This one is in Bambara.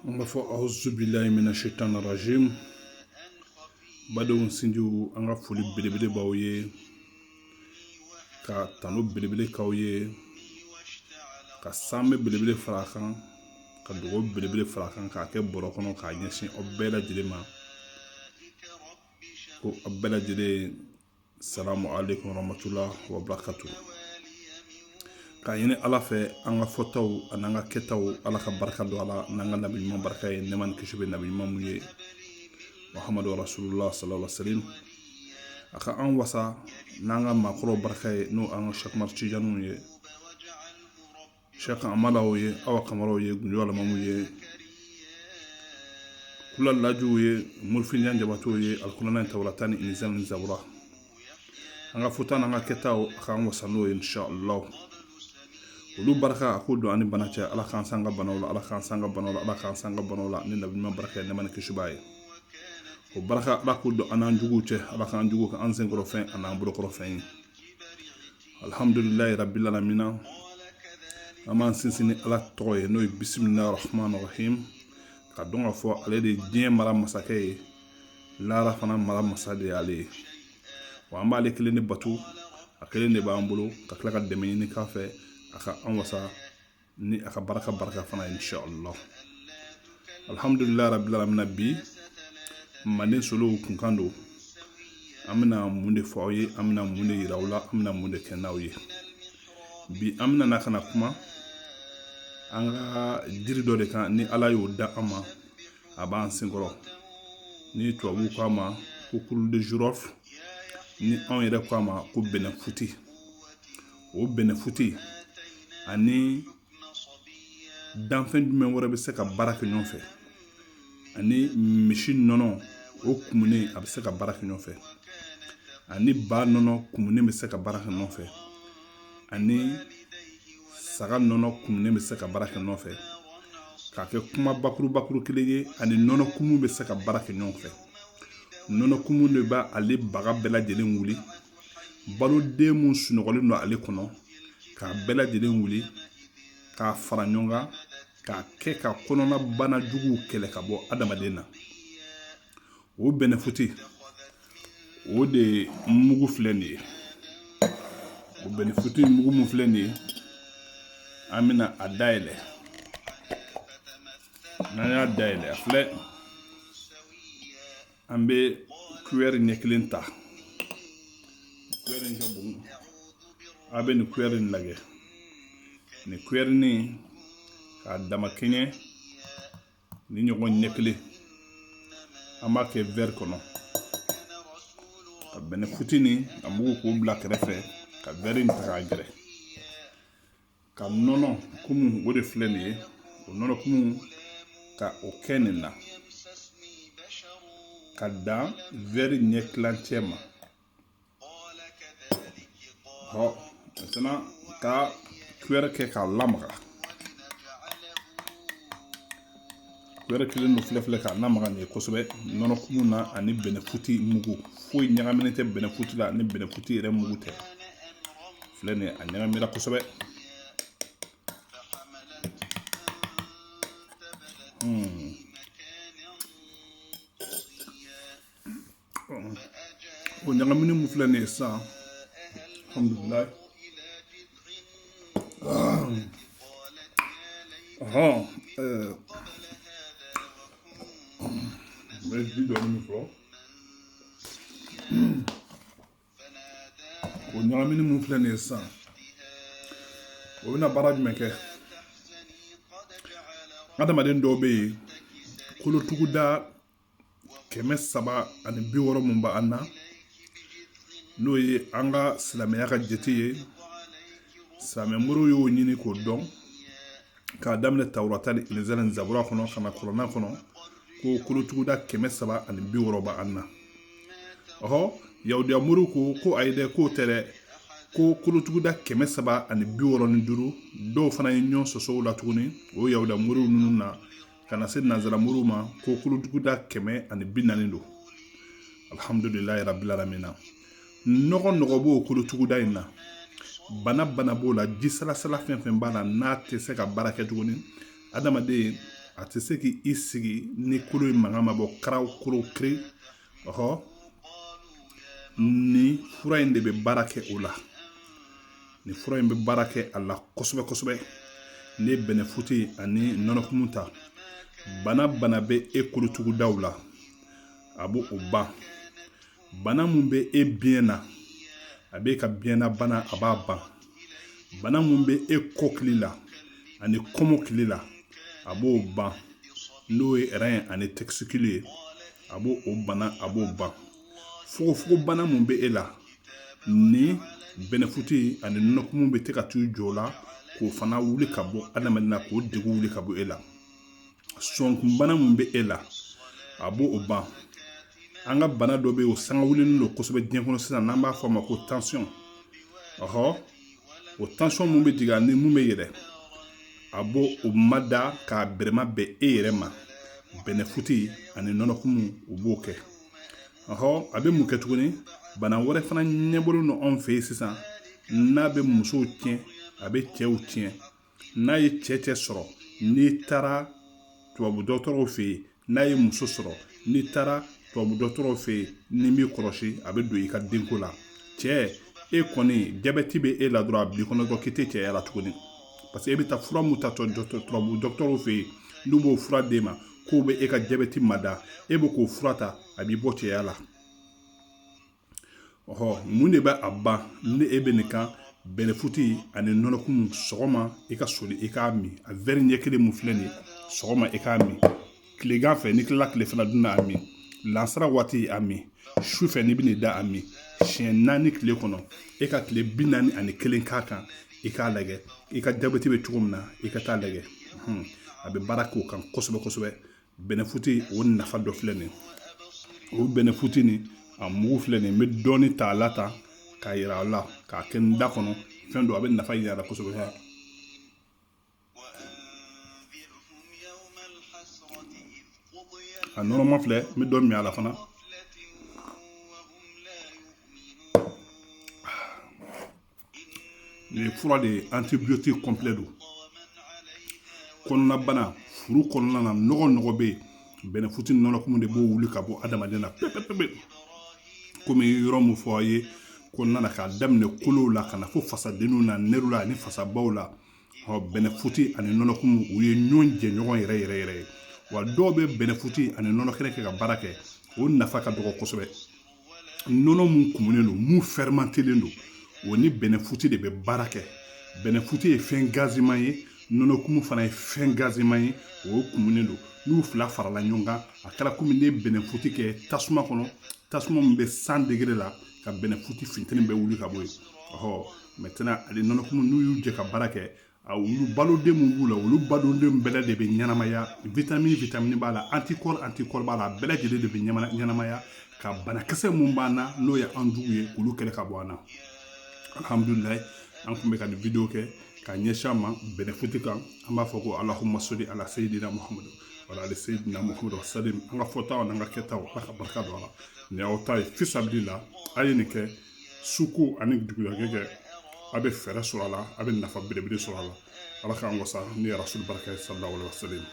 On va faire auzu billahi minash shaitanir rajim. Badon sinju anga foli belebele bawye ka tano belebele kawye ka sambe belebele farakan ka dogo belebele farakan ka ke boro kono ka ɲɛsin o bɛɛ lajɛlen ma ko a bɛɛ lajɛlen salamu alaikum warahmatullahi wabarakatuh. Ka ɲini ala fɛ an ka fɔtaw ani an ka kɛtaw ala ka barika don ala n'an ka nabi ɲuman barika ye nɛma ni kisi bɛ nabi ɲuman mun ye Muhammadu rasulullah sallallahu alaihi wasallam. Aka an wasa n'an ka maakɔrɔw barika ye n'o an ka Sheikh Umar Tijaniw ye, Sheikh Amalaw ye, Awa Kamaraw ye, Gunjo Alamamu ye, Kula Lajuw ye, Murfinjan Jabatow ye, Alkurana Tawrata ni Inzal ni Zabura. An ka fɔta n'an ka kɛtaw aka an wasa n'o ye inshallah. Olu baraka a ko don ani bana cɛ ala k'an san ka banaw la, ala k'an san ka banaw la, ala k'an san ka banaw la ni nabi ɲuman barika ye nɛma ni kisi b'a ye. O baraka ala ko don an n'an juguw cɛ ala k'an jugu ka an senkɔrɔ fɛn ani an bolokɔrɔ fɛn ye. Alhamdulillahi rabbil alamina. An b'an sinsin ni ala tɔgɔ ye n'o ye bisimilahi rahmani rahim. Ka dɔn ka fɔ ale de ye diɲɛ mara masakɛ ye, lahara fana mara masa de y'ale ye. Wa an b'ale kelen de batu, a kelen de b'an bolo ka tila ka dɛmɛ ɲini k'a fɛ a ka an wasa ni a ka baraka fana ye inshallah. Alhamdulillahi rabbil alamina. Bi manden solow kunkan don an bɛna mun de fɔ aw ye, an bɛna mun de yira aw la, an bɛna mun de kɛ n'aw ye. Bi an bɛna na kana kuma an ka jiri dɔ de kan ni ala y'o da an ma a b'an senkɔrɔ, ni tubabuw k'a ma ko coule de girofle, ni anw yɛrɛ k'a ma ko bɛnɛfuti. O bɛnɛfuti ani danfɛn jumɛn wɛrɛ bɛ se ka baara kɛ ɲɔgɔn fɛ, ani misi nɔnɔ o kumunen a bɛ se ka baara kɛ ɲɔgɔn fɛ, ani ba nɔnɔ kumunen bɛ se ka baara kɛ ɲɔgɔn fɛ, ani saga nɔnɔ kumunen bɛ se ka baara kɛ ɲɔgɔn fɛ. K'a kɛ kuma bakuru kelen ye, ani nɔnɔ kumu bɛ se ka baara kɛ ɲɔgɔn fɛ. Nɔnɔ kumu de b'a ale baga bɛɛ lajɛlen wuli, baloden mun sunɔgɔlen don ale kɔnɔ k'a bɛɛ lajɛlen wuli k'a fara ɲɔgɔn kan k'a kɛ ka kɔnɔna bana juguw kɛlɛ ka bɔ adamaden na. O bɛnɛfuti o de mugu filɛ nin ye. O bɛnɛfuti mugu mun filɛ nin ye an bɛna a dayɛlɛ. N'an y'a dayɛlɛ a filɛ an bɛ cuillère ɲɛ kelen ta. Cuillère in ka bon, a bɛ nin cuillère in lajɛ. Ni cuillère nin k'a dama kɛɲɛ ni ɲɔgɔn ɲɛ kelen an b'a kɛ verre kɔnɔ. Ka bɛnɛfuti nin a mugu k'o bila kɛrɛfɛ ka verre in ta k'a gɛrɛ. Ka nɔnɔ kumu o de filɛ nin ye, o nɔnɔ kumu ka o kɛ nin na ka dan verre ɲɛ kilancɛ ma. Maintenant ka cuillère kɛ k'a lamaga. Cuillère kelen do filɛ k'a lamaga nin ye kosɛbɛ nɔnɔ kumu na ani bɛnɛfuti mugu. Foyi ɲagaminen tɛ bɛnɛfuti la ni bɛnɛfuti yɛrɛ mugu tɛ. Filɛ nin ye a ɲagamina kosɛbɛ. O ɲagamini mun filɛ nin ye sisan alhamdulillah. N bɛ ji dɔɔni min fɔ. O ɲagamini mun filɛ nin ye sisan o bɛna baara jumɛn kɛ? Adamaden dɔw bɛ yen kolotuguda 360 mun b'an na n'o ye an ka silamɛya ka jate ye. Silamɛmuru y'o ɲini k'o dɔn k'a daminɛ Tawrata ni Inzal ni Zabura kɔnɔ ka na Kurana kɔnɔ ko kolotuguda 360 b'an na. Yahudiya muru ko ayi dɛ k'o tɛ dɛ, ko kolotuguda 365 dɔw fana ye ɲɔgɔn sɔsɔ o la tuguni o Yahudiya muru ninnu na ka na se nanzara muru ma ko kolotuguda 140 don. Alhamdulillahi rabbil alamina. Nɔgɔ b'o kolotuguda in na, bana b'o la, ji salasala fɛn fɛn b'a la n'a tɛ se ka baara kɛ tuguni adamaden a tɛ se k'i sigi ni kolo in mankan ma bɔ karaw kolo kiri ni fura in de bɛ baara kɛ o la ni fura in bɛ baara kɛ a la kosɛbɛ kosɛbɛ ne bɛnɛfuti ani nɔnɔkumu ta bana bɛ e kolotugudaw la a b'o ban bana mun bɛ e biɲɛ na a b'e ka biɲɛna bana a b'a ban bana mun bɛ e kɔkili la ani kɔmɔkili la a b'o ban n'o ye rein ani testicule ye a b'o bana a b'o ban fogofogo bana mun bɛ e la ni bɛnɛfuti ani nɔnɔkumu bɛ te ka t'u jɔ la k'o fana wuli ka bɔ adamaden na k'o degun wuli ka bɔ e la sɔnkun bana mun bɛ e la a b'o ban an ka bana dɔ bɛ yen o sanga wulilen don kosɛbɛ diɲɛ kɔnɔ sisan n'an b'a fɔ a ma ko tension o tension mun bɛ jigin ani mun bɛ yɛlɛ a b'o mada k'a bɛrɛma bɛn e yɛrɛ ma bɛnɛfuti ani nɔnɔkumu u b'o kɛ a bɛ mun kɛ tuguni bana wɛrɛ fana ɲɛbɔlen don anw fɛ yen sisan n'a bɛ musow tiɲɛ a bɛ cɛw tiɲɛ n'a ye cɛ sɔrɔ n'i taara tubabu dɔgɔtɔrɔw fɛ yen n'a ye muso sɔrɔ n'i taara tubabu dɔgɔtɔrɔw fɛ yen ni b'i kɔlɔsi a bɛ don i ka denko la cɛ e kɔni jabɛti bɛ e la dɔrɔn a b'i kɔnɔ dɔrɔn k'i tɛ cɛya la tuguni parce que e bɛ taa fura mun ta tubabu dɔgɔtɔrɔw fɛ yen n'u b'o fura d'e ma k'o bɛ e ka jabɛti mada e bɛ k'o fura ta a b'i bɔ cɛya la mun de bɛ a ban ni e bɛ nin kan bɛnɛfuti ani nɔnɔkumu sɔgɔma i ka soli i k'a min a verre ɲɛ kelen mun filɛ nin ye sɔgɔma i k'a min tilegan fɛ n'i tilala tilefana dunna a min lansara waati a min su fɛ n'i bɛ nin da a min siɲɛ 4 tile kɔnɔ e ka tile 41 k'a kan i k'a lajɛ i ka jabɛti bɛ cogo min na i ka taa lajɛ a bɛ baara k'o kan kosɛbɛ kosɛbɛ bɛnɛfuti o nafa dɔ filɛ nin o bɛnɛfuti nin a mugu filɛ nin n bɛ dɔɔni ta a la ta k'a yira a la k'a kɛ n da kɔnɔ fɛn dɔ a bɛ nafa yira a la kosɛbɛ a nɔnɔma filɛ n bɛ dɔ min a la fana nin ye fura de ye antibiotique complet don kɔnɔnabana furu kɔnɔna na nɔgɔ bɛ yen bɛnɛfuti ni nɔnɔkumu de b'o wuli ka bɔ adamaden na pepepepe komi yɔrɔ mun fɔ a ye kɔnɔna na k'a daminɛ kolow la ka na fo fasadenniw na nɛrɛw la ani fasabaw la bɛnɛfuti ani nɔnɔkumu u ye ɲɔgɔn jɛ ɲɔgɔn yɛrɛ ye wa dɔw bɛ bɛnɛfuti ani nɔnɔ kɛnɛ kɛ ka baara kɛ o nafa ka dɔgɔ kosɛbɛ nɔnɔ mun kumunen don mun fermentelen don o ni bɛnɛfuti de bɛ baara kɛ bɛnɛfuti ye fɛn gaziman ye nɔnɔkumu fana ye fɛn gaziman ye o kumunen don n'u fila farala ɲɔgɔn kan a kɛra komi ne bɛnɛfuti kɛ tasuma kɔnɔ tasuma min bɛ 100 degré la ka bɛnɛfuti fintinin bɛ wuli ka bɔ yen maintenant ale nɔnɔkumu n'u y'u jɛ ka baara kɛ olu baloden mun b'u la olu baloden bɛɛ de bɛ ɲɛnamaya vitamine b'a la anticorps b'a la a bɛɛ lajɛlen de bɛ ɲɛnamaya ka banakisɛ mun b'an na n'o ye an jugu ye olu kɛlɛ ka bɔ an na alhamdulilayi an kun bɛ ka nin video kɛ ka ɲɛsin an ma bɛnɛfuti kan an b'a fɔ ko alahuma soli ala sayidina muhamadu wala ale sayidina muhamadu wa salim an ka fɔtaw n'an ka kɛtaw ala ka barika don a la ni aw ta ye fisabilila a ye nin kɛ suko ani dugujɛkɛ kɛ a bɛ fɛɛrɛ sɔrɔ a la a bɛ nafa belebele sɔrɔ a la ala k'an wasa ni rasul barika ye sallallahu alaihi wa sallam